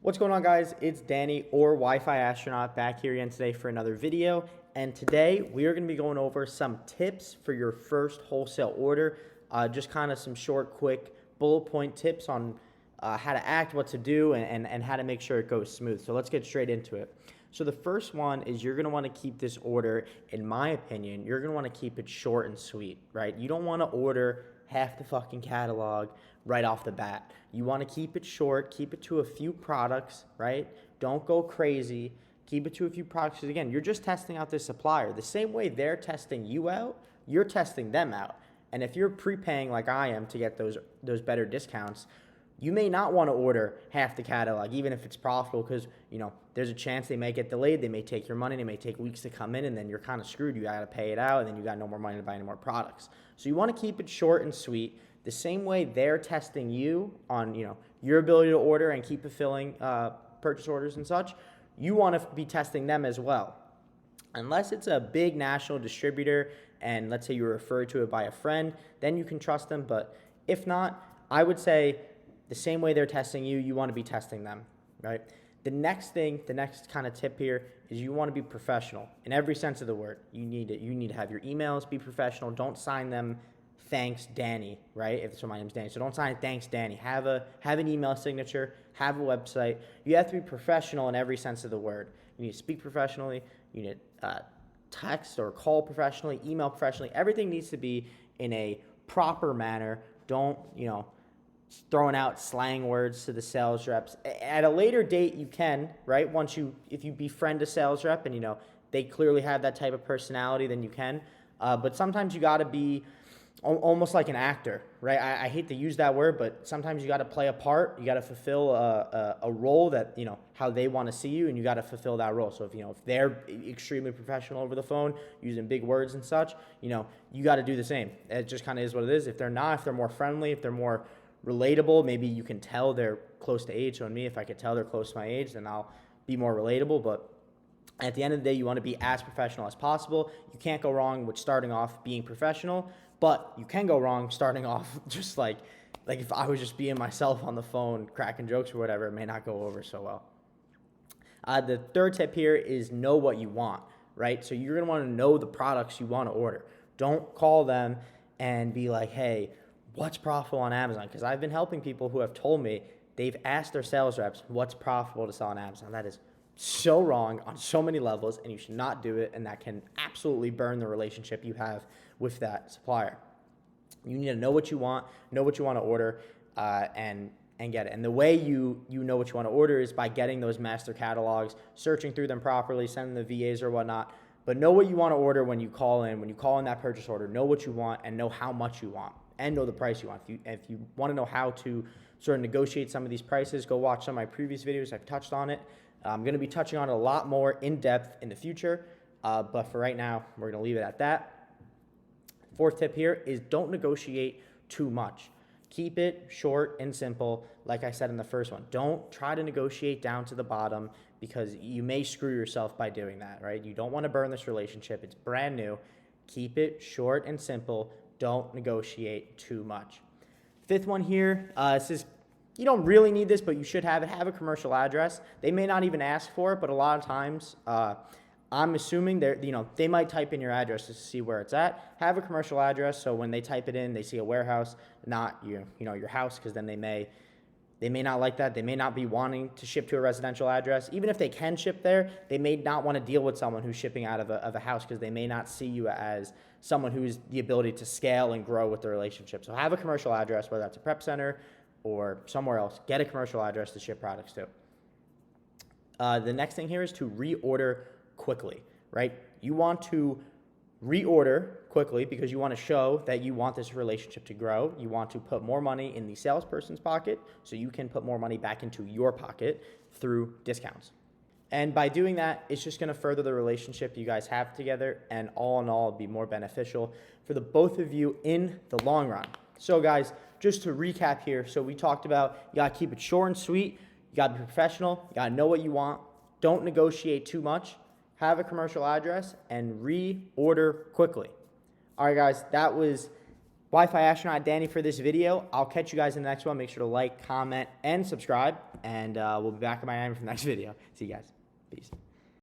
What's going on, guys? It's Danny, or Wi-Fi Astronaut, back here again today for another video. And today we are going to be going over some tips for your first wholesale order. Just kind of some short, quick bullet point tips on how to act, what to do, and how to make sure it goes smooth. So let's get straight into it. So the first one is you're going to want to keep this order, in my opinion, you're going to want to keep it short and sweet, right? You don't want to order half the fucking catalog right off the bat. You want to keep it short, keep it to a few products, right? Don't go crazy. Keep it to a few products because, again, you're just testing out this supplier. The same way they're testing you out, you're testing them out. And if you're prepaying like I am to get those better discounts, you may not want to order half the catalog, even if it's profitable, because, there's a chance they may get delayed. They may take your money. They may take weeks to come in, and then you're kind of screwed. You got to pay it out, and then you got no more money to buy any more products. So you want to keep it short and sweet. The same way they're testing you on, your ability to order and keep fulfilling purchase orders and such, you want to be testing them as well. Unless it's a big national distributor, and let's say you were referred to it by a friend, then you can trust them. But if not, I would say the same way they're testing you, you want to be testing them, right? The next kind of tip here is you want to be professional in every sense of the word. You need to have your emails be professional. Don't sign them thanks Danny, right? So my name's Danny. So don't sign it thanks Danny. Have an email signature, have a website. You have to be professional in every sense of the word. You need to speak professionally. You need to text or call professionally, email professionally. Everything needs to be in a proper manner. Don't, throwing out slang words to the sales reps. At a later date, you can, right? If you befriend a sales rep and, they clearly have that type of personality, then you can. But sometimes you got to be almost like an actor, right? I hate to use that word, but sometimes you got to play a part. You got to fulfill a role that, how they want to see you, and you got to fulfill that role. So if they're extremely professional over the phone, using big words and such, you got to do the same. It just kind of is what it is. If they're not, if they're more friendly, if they're more relatable, maybe you can tell they're close to age. So in me, if I could tell they're close to my age, then I'll be more relatable. But at the end of the day, you want to be as professional as possible. You can't go wrong with starting off being professional, but you can go wrong starting off just like if I was just being myself on the phone, cracking jokes or whatever, it may not go over so well. The third tip here is know what you want, right? So you're going to want to know the products you want to order. Don't call them and be like, hey, what's profitable on Amazon? Because I've been helping people who have told me they've asked their sales reps what's profitable to sell on Amazon. That is so wrong on so many levels, and you should not do it, and that can absolutely burn the relationship you have with that supplier. You need to know what you want to order, and get it. And the way you know what you want to order is by getting those master catalogs, searching through them properly, sending the VAs or whatnot. But know what you want to order when you call in that purchase order. Know what you want and know how much you want, and know the price you want. If you want to know how to sort of negotiate some of these prices, go watch some of my previous videos. I've touched on it. I'm going to be touching on it a lot more in depth in the future, but for right now, we're going to leave it at that. Fourth tip here is don't negotiate too much. Keep it short and simple, like I said in the first one. Don't try to negotiate down to the bottom, because you may screw yourself by doing that, right? You don't want to burn this relationship. It's brand new. Keep it short and simple. Don't negotiate too much. Fifth one here, this is, you don't really need this, but you should have it. Have a commercial address. They may not even ask for it, but a lot of times, I'm assuming they might type in your address to see where it's at. Have a commercial address, so when they type it in, they see a warehouse, not your house, because then they may not like that. They may not be wanting to ship to a residential address. Even if they can ship there, they may not want to deal with someone who's shipping out of a house, because they may not see you as someone who's the ability to scale and grow with the relationship. So have a commercial address, whether that's a prep center or somewhere else. Get a commercial address to ship products to. The next thing here is to reorder quickly, right? You want to reorder quickly because you want to show that you want this relationship to grow. You want to put more money in the salesperson's pocket so you can put more money back into your pocket through discounts. And by doing that, it's just going to further the relationship you guys have together, and all in all, be more beneficial for the both of you in the long run. So guys, just to recap here, so we talked about you got to keep it short and sweet. You got to be professional. You got to know what you want. Don't negotiate too much. Have a commercial address, and reorder quickly. All right, guys, that was Wi-Fi astronaut Danny for this video. I'll catch you guys in the next one. Make sure to like, comment, and subscribe. And we'll be back in Miami for the next video. See you guys. Peace.